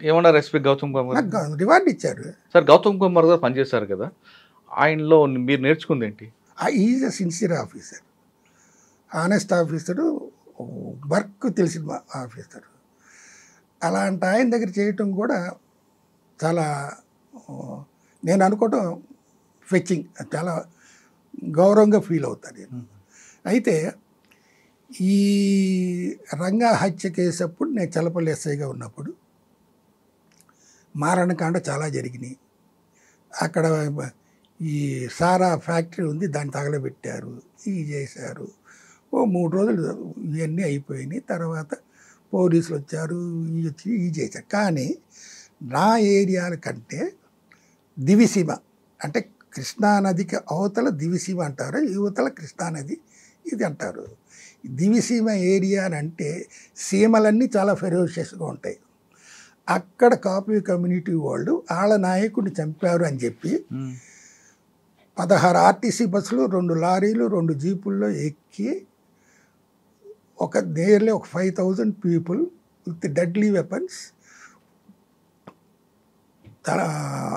ఏమన్నారు ఎస్పీ గౌతమ్ కుమార్? నాకు రివార్డ్ ఇచ్చారు. సార్ గౌతమ్ కుమార్ గారు పనిచేశారు కదా, ఆయనలో మీరు నేర్చుకుంది ఏంటి? Is a sincere officer, honest officer, work తెలిసిన ఆఫీసరు. అలాంటి ఆయన దగ్గర చేయటం కూడా చాలా నేను అనుకోవటం ఫెచ్చింగ్, చాలా గౌరవంగా ఫీల్ అవుతాను నేను. అయితే ఈ రంగా హత్య కేసు అప్పుడు నేను చల్లపల్లి ఎస్ఐగా ఉన్నప్పుడు మారణకాండ చాలా జరిగినాయి. అక్కడ ఈ సారా ఫ్యాక్టరీ ఉంది, దాన్ని తగలబెట్టారు, ఇవి చేశారు. ఓ 3 రోజులు ఇవన్నీ అయిపోయినాయి. తర్వాత పోలీసులు వచ్చారు, ఇవి వచ్చి ఇవి చేశారు. కానీ నా ఏరియాల కంటే దివిసీమ అంటే కృష్ణానదికి అవతల దివిసీమ అంటారు, యువతల కృష్ణానది ఇది అంటారు. దివిసీమ ఏరియా అని అంటే సీమలన్నీ చాలా ఫెరోషియస్గా ఉంటాయి. అక్కడ కాపీ కమ్యూనిటీ వాళ్ళు వాళ్ళ నాయకుడిని చంపారు అని చెప్పి 16 ఆర్టీసీ బస్సులు, 2 లారీలు, 2 జీపుల్లో ఎక్కి ఒక నియర్లీ ఒక 5,000 people with deadly weapons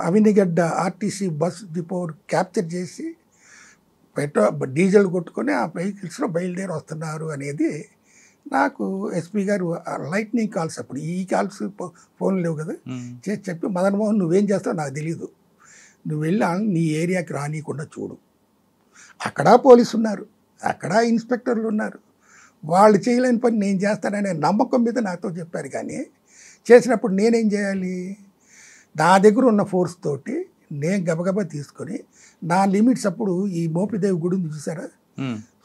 Avanigadda RTC bus depot capture చేసి డీజిల్ కొట్టుకొని ఆ వెహికల్స్లో బయలుదేరి వస్తున్నారు అనేది నాకు ఎస్పీ గారు లైట్నింగ్ కాల్స్, అప్పుడు ఈ కాల్స్ ఫోన్ లేవు కదా, చేసి చెప్పి మదన్ మోహన్ నువ్వేం చేస్తావు నాకు తెలీదు, నువ్వు వెళ్ళి నీ ఏరియాకి రానియకుండా చూడు. అక్కడ పోలీసు ఉన్నారు, అక్కడ ఇన్స్పెక్టర్లు ఉన్నారు, వాళ్ళు చేయలేని పని నేను చేస్తాననే నమ్మకం మీద నాతో చెప్పారు. కానీ చేసినప్పుడు నేనేం చేయాలి? నా దగ్గర ఉన్న ఫోర్స్ తోటి నేను గబగబా తీసుకొని నా లిమిట్స్, అప్పుడు ఈ మోపిదేవి గుడి ఉంది చూసారా,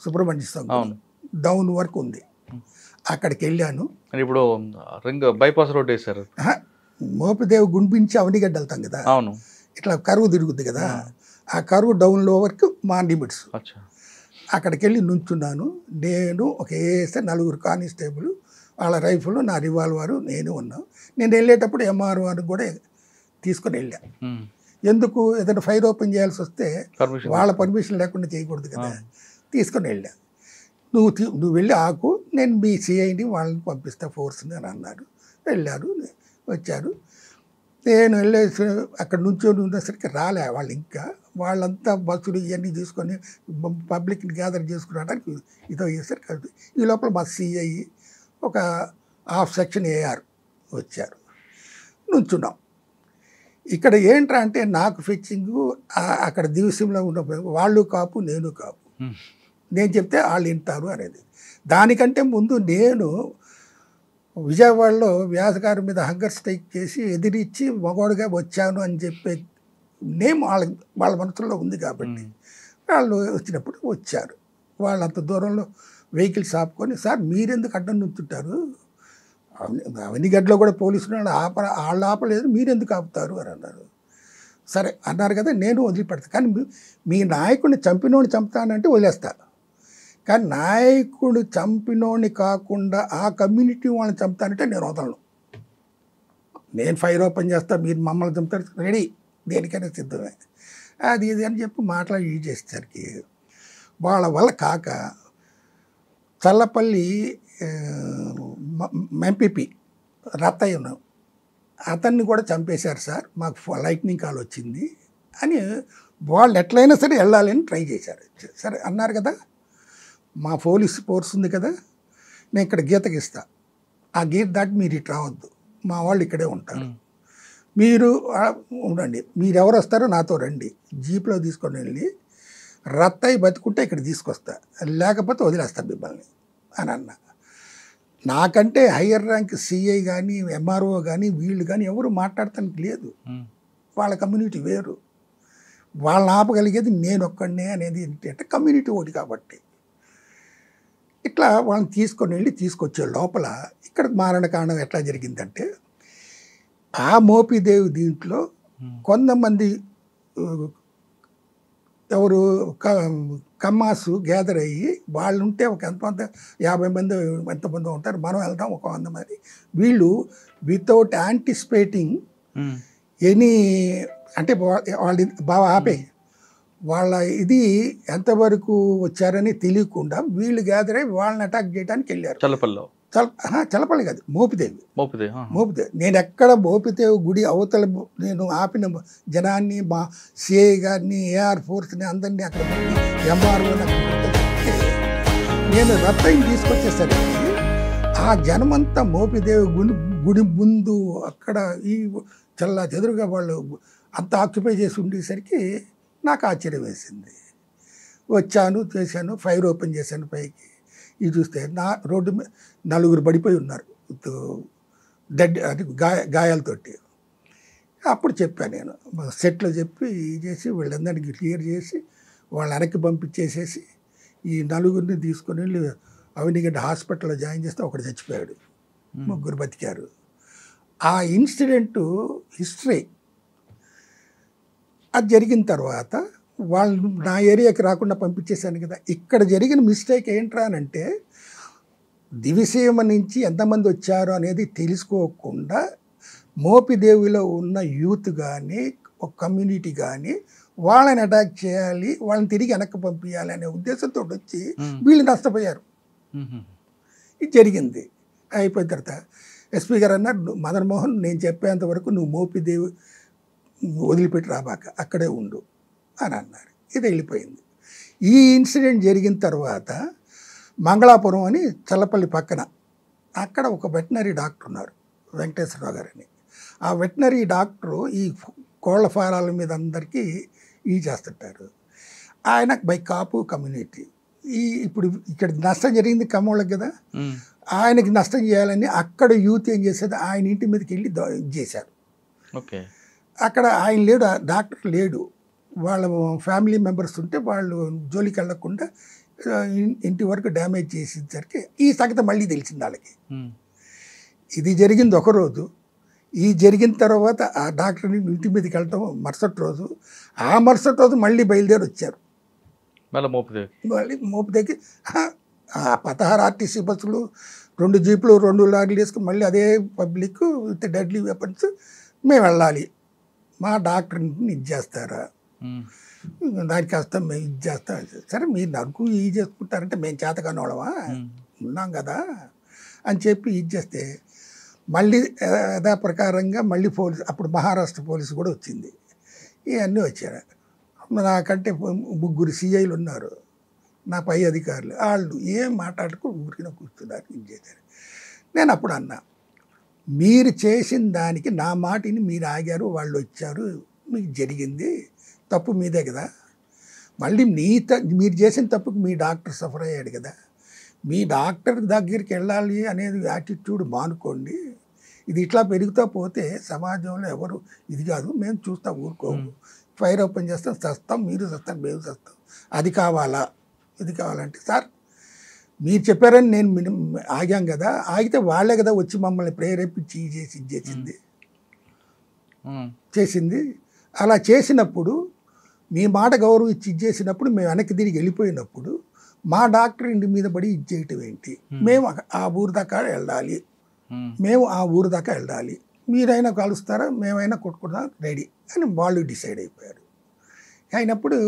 సుబ్రహ్మణ్య స్వామి డౌన్ వరకు ఉంది, అక్కడికి వెళ్ళాను. ఇప్పుడు రింగ్ బైపాస్ రోడ్ వేశారు, మోపిదేవి గుంపించి అవనిగడ్డ వెళ్తాం కదా, అవును, ఇట్లా కరువు తిరుగుద్ది కదా, ఆ కరువు డౌన్లో వరకు మా లిమిట్స్. అక్కడికి వెళ్ళి నుంచున్నాను. నేను ఒక ఏఎస్ఐ, 4 కానిస్టేబుల్, వాళ్ళ రైఫిల్, నా రివాల్వరు, నేను ఉన్నాను. నేను వెళ్ళేటప్పుడు ఎంఆర్ఓని కూడా తీసుకొని వెళ్ళా. ఎందుకు? ఏదైనా ఫైర్ ఓపెన్ చేయాల్సి వస్తే వాళ్ళ పర్మిషన్ లేకుండా చేయకూడదు కదా, తీసుకొని వెళ్ళా. నువ్వు వెళ్ళి ఆకు, నేను మీ సిఐని వాళ్ళని పంపిస్తా ఫోర్స్ని అని అన్నారు. వెళ్ళారు, వచ్చారు. నేను వెళ్ళేసి అక్కడ నుంచి ఉండేసరికి రాలే వాళ్ళు, ఇంకా వాళ్ళంతా బస్సులు ఇవన్నీ తీసుకొని పబ్లిక్ని గ్యాదర్ చేసుకురావడానికి ఇదో చేశారు. ఈ లోపల మా సిఐ, ఒక హాఫ్ సెక్షన్ ఏఆర్ వచ్చారు. నుంచున్నాం. ఇక్కడ ఏంట్రా అంటే నాకు ఫిచ్చింగు, అక్కడ దివసంలో ఉన్న వాళ్ళు కాపు, నేను కాపు, నేను చెప్తే వాళ్ళు వింటారు అనేది. దానికంటే ముందు నేను విజయవాడలో వ్యాసగారి మీద హంగర్ స్ట్రైక్ చేసి ఎదిరించి మగోడుగా వచ్చాను అని చెప్పే నేమ్ వాళ్ళ మనసులో ఉంది. కాబట్టి వాళ్ళు వచ్చినప్పుడు వచ్చారు. వాళ్ళు అంత దూరంలో వెహికల్స్ ఆపుకొని, సార్ మీరెందుకు అడ్డం నుంచుంటారు, అవనిగడ్డలో కూడా పోలీసులు వాళ్ళు ఆపలేదు, మీరెందుకు ఆపుతారు అని అన్నారు. సరే అన్నారు కదా, నేను వదిలిపెడతాను. కానీ మీ నాయకుడిని చంపినోడిని చంపుతానంటే వదిలేస్తా, కానీ నాయకుడు చంపినోడిని కాకుండా ఆ కమ్యూనిటీ వాళ్ళని చంపుతానంటే నేను వదలను. నేను ఫైర్ ఓపెన్ చేస్తా, మీరు మమ్మల్ని చంపుతారు, రెడీ, దేనికైనా సిద్ధమే, అది ఇది అని చెప్పి మాట్లాడి యూజ్ చేసేసరికి వాళ్ళ వల్ల కాక చల్లపల్లి ఎంపీపీ రత్తయ్య అతన్ని కూడా చంపేశారు సార్, మాకు లైట్నింగ్ కాల్ వచ్చింది అని వాళ్ళు ఎట్లయినా సరే వెళ్ళాలని ట్రై చేశారు. సరే అన్నారు కదా, మా పోలీస్ ఫోర్స్ ఉంది కదా, నేను ఇక్కడ గీతకి ఇస్తా, ఆ గీత దాటి మీరు ఇటు రావద్దు, మా వాళ్ళు ఇక్కడే ఉంటారు, మీరు ఉండండి, మీరు ఎవరు వస్తారో నాతో రండి, జీప్లో తీసుకొని వెళ్ళి రత్తయ్య బతుకుంటే ఇక్కడ తీసుకొస్తా, లేకపోతే వదిలేస్తా మిమ్మల్ని అని అన్నా. నాకంటే హయ్యర్ ర్యాంక్ సిఐ కానీ ఎంఆర్ఓ కానీ వీళ్ళు కానీ ఎవరు మాట్లాడటానికి లేదు, వాళ్ళ కమ్యూనిటీ వేరు, వాళ్ళని ఆపగలిగేది నేను ఒక్కడనే అనేది ఏంటంటే కమ్యూనిటీ ఒకటి. కాబట్టి ఇట్లా వాళ్ళని తీసుకొని వెళ్ళి తీసుకొచ్చే లోపల ఇక్కడ మారణకాండం ఎట్లా జరిగిందంటే, ఆ మోపిదేవి దీంట్లో కొంతమంది ఎవరు కమ్మాసు గ్యాదర్ అయ్యి వాళ్ళు ఉంటే ఒక ఎంతమంది 50 మంది ఎంతమంది ఉంటారు, మనం వెళ్తాం ఒక 100 మంది. వీళ్ళు వితౌట్ యాంటిసిపేటింగ్ ఎనీ అంటే వాళ్ళు బాగా ఆపే వాళ్ళ ఇది ఎంతవరకు వచ్చారని తెలియకుండా వీళ్ళు గ్యాదర్ అయ్యి వాళ్ళని అటాక్ చేయడానికి వెళ్ళారు. చలపల్లి కాదు, మోపిదేవి. మోపిదేవి. మోపిదేవి నేను ఎక్కడ మోపిదేవి గుడి అవతల నేను ఆపిన జనాన్ని, మా సిఐ గారిని, ఏఆర్ ఫోర్స్ని అందరినీ అక్కడ పెట్టి ఎంఆర్ఓని అక్కడ పెట్టేసరికి నేను రత్నం తీసుకొచ్చేసరికి ఆ జనమంతా మోపిదేవి గుడి ముందు అక్కడ ఈ చల్లా చెదురుగా వాళ్ళు అంత ఆక్యుపై చేసి ఉండేసరికి నాకు ఆశ్చర్యం వేసింది. వచ్చాను, చేశాను, ఫైర్ ఓపెన్ చేశాను పైకి. ఇది చూస్తే నా రోడ్డు మీద 4 పడిపోయి ఉన్నారు డెడ్, అది గాయాలతోటి. అప్పుడు చెప్పాను నేను సెట్లో చెప్పి చేసి వీళ్ళందరికీ క్లియర్ చేసి వాళ్ళ వెనక్కి పంపించేసేసి ఈ 4 తీసుకొని వెళ్ళి అవినిగడ్డ హాస్పిటల్లో జాయిన్ చేస్తే ఒకడు చచ్చిపోయాడు, 3 బతికారు. ఆ ఇన్సిడెంటు హిస్టరీ. అది జరిగిన తర్వాత వాళ్ళు నా ఏరియాకి రాకుండా పంపించేశాను కదా. ఇక్కడ జరిగిన మిస్టేక్ ఏంట్రా అంటే దివిసీమ నుంచి ఎంతమంది వచ్చారో అనేది తెలుసుకోకుండా మోపిదేవిలో ఉన్న యూత్ కానీ ఒక కమ్యూనిటీ కానీ వాళ్ళని అటాక్ చేయాలి, వాళ్ళని తిరిగి వెనక్కి పంపించాలి అనే ఉద్దేశంతో వచ్చి వీళ్ళు నష్టపోయారు. ఇది జరిగింది. అయిపోయిన తర్వాత ఎస్పీ గారు అన్నారు, మదన్ మోహన్ నేను చెప్పేంత వరకు నువ్వు మోపిదేవి వదిలిపెట్టి రాబాక, అక్కడే ఉండు అని అన్నారు. ఇది వెళ్ళిపోయింది. ఈ ఇన్సిడెంట్ జరిగిన తర్వాత మంగళాపురం అని చల్లపల్లి పక్కన అక్కడ ఒక వెటనరీ డాక్టర్ ఉన్నారు, వెంకటేశ్వరరావు గారని. ఆ వెటనరీ డాక్టరు ఈ కోళ్ల ఫారాల మీద అందరికీ చేస్తుంటారు. ఆయన బై కాపు కమ్యూనిటీ. ఇప్పుడు ఇక్కడ నష్టం జరిగింది కమ్మోళ్ళకి కదా, ఆయనకి నష్టం చేయాలని అక్కడ యూత్ ఏం చేసేది, ఆయన ఇంటి మీదకి వెళ్ళి చేశారు. ఓకే. అక్కడ ఆయన లేడు, డాక్టర్ లేడు, వాళ్ళ ఫ్యామిలీ మెంబర్స్ ఉంటే వాళ్ళు జోలికి వెళ్ళకుండా ఇంటి వరకు డ్యామేజ్ చేసేసరికి ఈ సంగతి మళ్ళీ తెలిసింది వాళ్ళకి. ఇది జరిగింది ఒకరోజు. ఈ జరిగిన తర్వాత ఆ డాక్టర్ని ఇంటి మీదకి వెళ్ళటం మరుసటి రోజు, ఆ మరుసటి రోజు మళ్ళీ బయలుదేరి వచ్చారు. మళ్ళీ మోపిదేవికి 16 ఆర్టీసీ బస్సులు, 2 జీపులు, 2 లారీలు వేసుకుని మళ్ళీ అదే పబ్లిక్ విత్ డెడ్లీ వెపన్స్ మేము వెళ్ళాలి. మా డాక్టర్ని ఇది చేస్తారా, దానికి వస్తాం, మేము ఇది చేస్తాం. సరే మీరు నరుకు ఇది చేసుకుంటారంటే మేము చేతకాని వాళ్ళమా ఉన్నాం కదా అని చెప్పి ఇది చేస్తే మళ్ళీ యథా ప్రకారంగా మళ్ళీ పోలీసు, అప్పుడు మహారాష్ట్ర పోలీసు కూడా వచ్చింది. ఇవన్నీ వచ్చారు. నాకంటే 3 సిఐలు ఉన్నారు, నా పై అధికారులు. వాళ్ళు ఏం మాట్లాడుకో ఊరికిన కూర్చున్నారు, ఇది చేశారు. నేను అప్పుడు అన్నా, మీరు చేసిన దానికి నా మాటిని మీరు ఆగారు, వాళ్ళు వచ్చారు, మీకు జరిగింది, తప్పు మీదే కదా. మళ్ళీ మీరు చేసిన తప్పుకు మీ డాక్టర్ సఫర్ అయ్యాడు కదా, మీ డాక్టర్ దగ్గరికి వెళ్ళాలి అనేది యాటిట్యూడ్ మానుకోండి. ఇది ఇట్లా పెరుగుతూ పోతే సమాజంలో ఎవరు ఇది కాదు, మేము చూస్తా ఊరుకోము, ఫైర్ ఓపెన్ చేస్తాం, చస్తాం, మీరు చస్తాం, మేము చస్తాం, అది కావాలా, ఇది కావాలంటే సార్ మీరు చెప్పారని నేను ఆగాం కదా, ఆగితే వాళ్ళే కదా వచ్చి మమ్మల్ని ప్రేరేపించి ఇది చేసింది. అలా చేసినప్పుడు మీ మాట గౌరవం ఇచ్చి ఇది చేసినప్పుడు మేము వెనక్కి తిరిగి వెళ్ళిపోయినప్పుడు మా డాక్టర్ ఇంటి మీద పడి ఇది చేయటం ఏంటి, మేము ఆ ఊరు దాకా వెళ్ళాలి, మేము ఆ ఊరు దాకా వెళ్ళాలి, మీరైనా కలుస్తారా, మేమైనా కొట్టుకుందాం రెడీ అని వాళ్ళు డిసైడ్ అయిపోయారు. అయినప్పుడు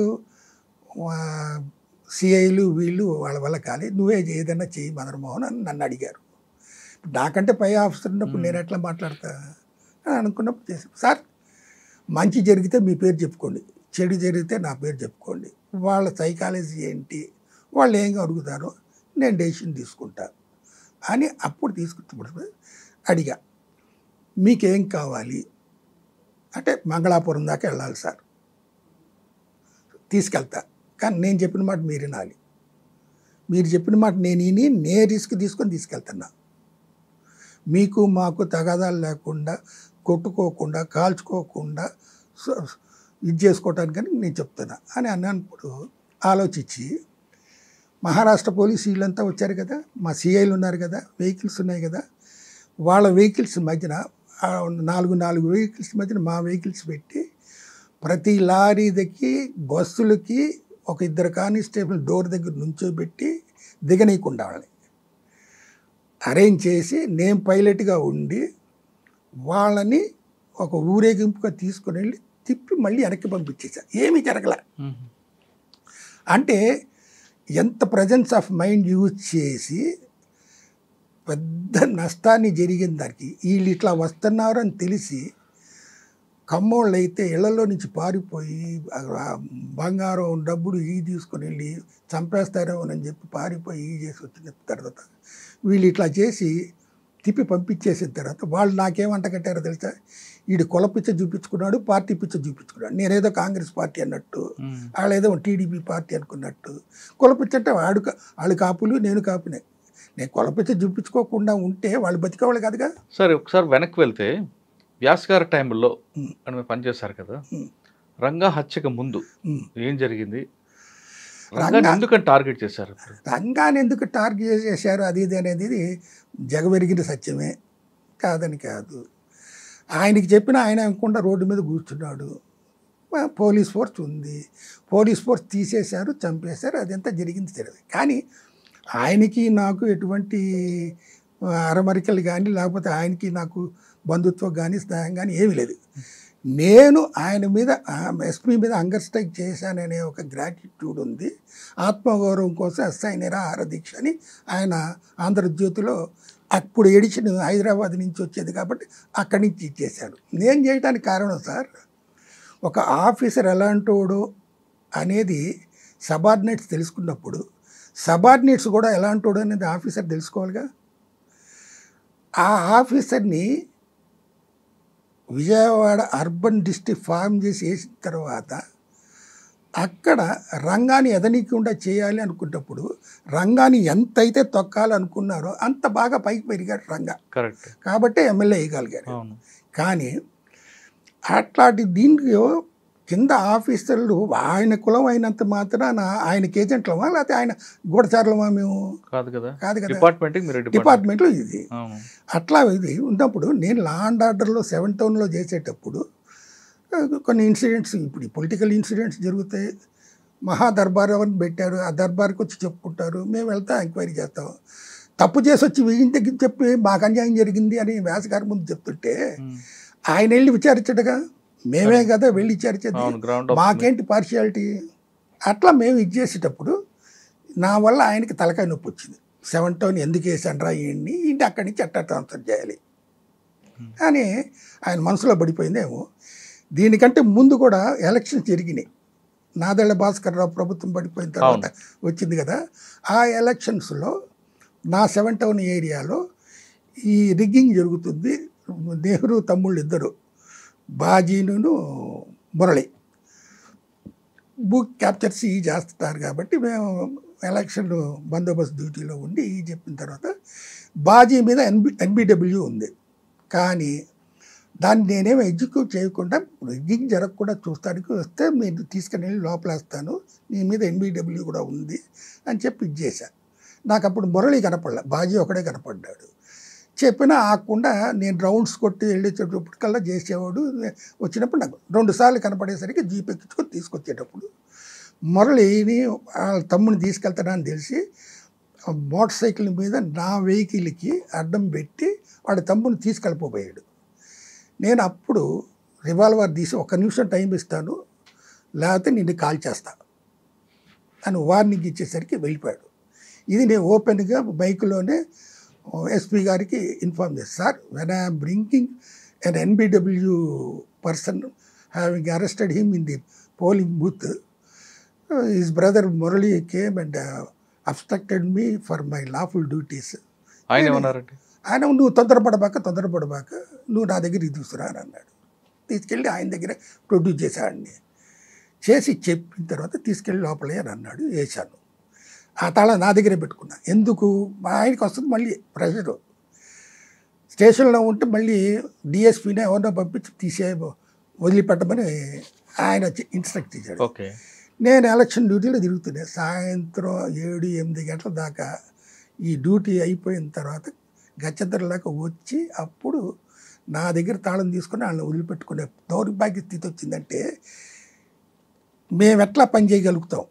సిఐలు వీళ్ళు వాళ్ళ వల్ల కాలే, నువ్వే ఏదైనా చెయ్యి మదన్ మోహన్ అని నన్ను అడిగారు. నాకంటే పై ఆఫీసర్ ఉన్నప్పుడు నేను ఎట్లా మాట్లాడతా అని అనుకున్నప్పుడు చేశాను. సార్ మంచి జరిగితే మీ పేరు చెప్పుకోండి, చెడు జరిగితే నా పేరు చెప్పుకోండి, వాళ్ళ సైకాలజీ ఏంటి, వాళ్ళు ఏం అడుగుతారో నేను డెసిషన్ తీసుకుంటా అని అప్పుడు తీసుకుంటున్నప్పుడు అడిగా, మీకేం కావాలి అంటే మంగళాపురం దాకా వెళ్ళాలి సార్, తీసుకెళ్తా, కానీ నేను చెప్పిన మాట మీరు వినాలి, మీరు చెప్పిన మాట నేను రిస్క్ తీసుకొని తీసుకెళ్తున్నా, మీకు మాకు తగాదాలు లేకుండా, కొట్టుకోకుండా, కాల్చుకోకుండా ఇది చేసుకోవటానికని నేను చెప్తున్నా అని అన్నప్పుడు ఆలోచించి మహారాష్ట్ర పోలీసు వీళ్ళంతా వచ్చారు కదా, మా సిఐలు ఉన్నారు కదా, వెహికల్స్ ఉన్నాయి కదా, వాళ్ళ వెహికల్స్ మధ్యన 4 వెహికల్స్ మధ్యన మా వెహికల్స్ పెట్టి ప్రతి లారీకి బస్సులకి ఒక 2 కానిస్టేబుల్ డోర్ దగ్గర నుంచోబెట్టి దిగనీయకుండా వాళ్ళని అరేంజ్ చేసి నేను పైలట్గా ఉండి వాళ్ళని ఒక ఊరేగింపుగా తీసుకుని వెళ్ళి తిప్పి మళ్ళీ వెనక్కి పంపించేసా. ఏమీ జరగల. అంటే ఎంత ప్రజెన్స్ ఆఫ్ మైండ్ యూజ్ చేసి పెద్ద నష్టాన్ని జరిగింది దానికి. వీళ్ళు ఇట్లా వస్తున్నారు అని తెలిసి కమ్మోళ్ళు అయితే ఇళ్లలో నుంచి పారిపోయి బంగారం డబ్బులు తీసుకొని వెళ్ళి చంపేస్తారేమోనని చెప్పి పారిపోయి చేసి వచ్చిన తర్వాత వీళ్ళు ఇట్లా చేసి తిప్పి పంపించేసిన తర్వాత వాళ్ళు నాకేమంట కట్టారో తెలుసా, వీడు కుల పిచ్చ చూపించుకున్నాడు, పార్టీ పిచ్చ చూపించుకున్నాడు. నేనేదో కాంగ్రెస్ పార్టీ అన్నట్టు, వాళ్ళు ఏదో టీడీపీ పార్టీ అనుకున్నట్టు. కుల పిచ్చ అంటే వాళ్ళు కాపులు, నేను కాపునే. నేను కుల పిచ్చ చూపించుకోకుండా ఉంటే వాళ్ళు బతికేవాళ్ళు కాదుగా. సరే, ఒకసారి వెనక్కి వెళ్తే వ్యాస్ గారి టైంలో అని మీరు పనిచేశారు కదా, రంగా హత్యకు ముందు ఏం జరిగింది? రంగాన్ని ఎందుకని టార్గెట్ చేశారు? రంగాన్ని ఎందుకు టార్గెట్ చేశారు అది ఇది అనేది జగమెరిగిన సత్యమే, కాదని కాదు. ఆయనకి చెప్పిన ఆయన అనుకుండా రోడ్డు మీద కూర్చున్నాడు. పోలీస్ ఫోర్స్ ఉంది, పోలీస్ ఫోర్స్ తీసేశారు, చంపేశారు, అదంతా జరిగింది తెలియదు. కానీ ఆయనకి నాకు ఎటువంటి అరమరికలు కానీ లేకపోతే ఆయనకి నాకు బంధుత్వం కానీ స్నేహం కానీ ఏమీ లేదు. నేను ఆయన మీద ఎస్పీ మీద హంగర్ స్ట్రైక్ చేశాననే ఒక గ్రాటిట్యూడ్ ఉంది. ఆత్మగౌరవం కోసం ఎస్ఐ నిరాహార దీక్ష అని ఆయన ఆంధ్రజ్యోతిలో అప్పుడు ఎడిషన్ హైదరాబాద్ నుంచి వచ్చేది కాబట్టి అక్కడి నుంచి ఇచ్చేశాడు. నేను చేయడానికి కారణం సార్, ఒక ఆఫీసర్ ఎలాంటోడు అనేది సబార్డినేట్స్ తెలుసుకున్నప్పుడు సబార్డినేట్స్ కూడా ఎలాంటోడు అనేది ఆఫీసర్ తెలుసుకోవాలిగా. ఆ ఆఫీసర్ని విజయవాడ అర్బన్ డిస్ట్రిక్ట్ ఫామ్ చేసి వేసిన తర్వాత అక్కడ రంగాన్ని ఎదనీయకుండా చేయాలి అనుకున్నప్పుడు రంగాన్ని ఎంతైతే తొక్కాలనుకున్నారో అంత బాగా పైకి పెరిగాడు రంగా. కరెక్ట్. కాబట్టి ఎమ్మెల్యే వేయగలిగారు. కానీ అట్లాంటి దీనికి కింద ఆఫీసర్లు ఆయన కులం అయినంత మాత్రాన ఆయనకి ఏజెంట్లమా లేకపోతే ఆయన గూఢచారులమా? మేము కాదు కదా, కాదు కదా, డిపార్ట్మెంట్లో ఇది అట్లా ఇది ఉన్నప్పుడు నేను లా అండ్ ఆర్డర్లో 7 టౌన్లో చేసేటప్పుడు కొన్ని ఇన్సిడెంట్స్, ఇప్పుడు పొలిటికల్ ఇన్సిడెంట్స్ జరుగుతాయి. మహా దర్బార్ అని పెట్టారు, ఆ దర్బార్కి వచ్చి చెప్పుకుంటారు, మేము వెళ్తాం ఎంక్వైరీ చేస్తాం. తప్పు చేసి వచ్చి వీళ్ళ దగ్గర చెప్పి మాకు అన్యాయం జరిగింది అని వ్యాస్ గారి ముందు చెప్తుంటే ఆయన వెళ్ళి విచారించడుగా, మేమే కదా వెళ్ళి విచారించేది, మాకేంటి పార్షియాలిటీ? అట్లా మేము ఇది చేసేటప్పుడు నా వల్ల ఆయనకి తలకాయ నొప్పి వచ్చింది. 7 టౌన్ ఎందుకు వేసాను రా ఈయన్ని, ఇంటి అక్కడి నుంచి ఎట్లా ట్రాన్స్ఫర్ చేయాలి అని ఆయన మనసులో పడిపోయిందేమో. దీనికంటే ముందు కూడా ఎలక్షన్స్ జరిగినాయి. నాదెళ్ల భాస్కర్ రావు ప్రభుత్వం పడిపోయిన తర్వాత వచ్చింది కదా, ఆ ఎలక్షన్స్లో నా 7 టౌన్ ఏరియాలో ఈ రిగ్గింగ్ జరుగుతుంది. నెహ్రూ తమ్ముళ్ళు ఇద్దరు, బాజీను మురళి బూత్ క్యాప్చర్స్ ఈ చేస్తారు కాబట్టి మేము ఎలక్షన్ బందోబస్తు డ్యూటీలో ఉండి ఈ చెప్పిన తర్వాత బాజీ మీద ఎన్బిడబ్ల్యూ ఉంది. కానీ దాన్ని నేనేమో ఎగ్జిక్యూట్ చేయకుండా రిగ్గింగ్ జరగకుండా చూస్తానికి వస్తే మీరు తీసుకుని వెళ్ళి లోపలేస్తాను, నీ మీద ఎన్బిడబ్ల్యూ కూడా ఉంది అని చెప్పి ఇది చేశాను. నాకు అప్పుడు మురళి కనపడలే, బాజీ ఒకడే కనపడ్డాడు. చెప్పినా ఆకుండా నేను రౌండ్స్ కొట్టి వెళ్ళేటప్పటికల్లా చేసేవాడు. వచ్చినప్పుడు నాకు 2 సార్లు కనపడేసరికి జీప్ ఎక్కించుకొని తీసుకొచ్చేటప్పుడు మురళిని వాళ్ళ తమ్ముని తీసుకెళ్తాడని తెలిసి మోటార్ సైకిల్ మీద నా వెహికల్కి అడ్డం పెట్టి వాడి తమ్ముని తీసుకెళ్ళిపోయాడు. నేను అప్పుడు రివాల్వర్ తీసి 1 నిమిషం టైం ఇస్తాను లేకపోతే నిన్ను కాల్ చేస్తా అని వార్నింగ్ ఇచ్చేసరికి వెళ్ళిపోయాడు. ఇది నేను ఓపెన్గా బైక్లోనే ఎస్పీ గారికి ఇన్ఫార్మ్ చేస్తాను. Sir, when I'm bringing an NBW person having arrested him in the polling booth, his brother Murali came and obstructed me for my lawful duties. ఆయన ఏమన్నారంటే, ఆయన నువ్వు తొందరపడబాక నువ్వు నా దగ్గర తీసుకురా అని అన్నాడు. తీసుకెళ్ళి ఆయన దగ్గర ప్రొడ్యూస్ చేశాడిని. చేసి చెప్పిన తర్వాత తీసుకెళ్ళి లోపలే అని అన్నాడు. వేశాను. ఆ తాళం నా దగ్గరే పెట్టుకున్నా. ఎందుకు? ఆయనకి వస్తుంది మళ్ళీ ప్రెషరు. స్టేషన్లో ఉంటే మళ్ళీ డిఎస్పీని ఎవరినో పంపించి వదిలిపెట్టమని ఆయన ఇన్స్ట్రక్ట్ ఇచ్చాడు. ఓకే. నేను ఎలక్షన్ డ్యూటీలో తిరుగుతున్నాను. సాయంత్రం 7-8 గంటల దాకా ఈ డ్యూటీ అయిపోయిన తర్వాత గచ్చంతరలాగా వచ్చి అప్పుడు నా దగ్గర తాళం తీసుకొని వాళ్ళని వదిలిపెట్టుకునే దౌర్భాగ్య స్థితి వచ్చిందంటే మేము ఎట్లా పని చేయగలుగుతాం?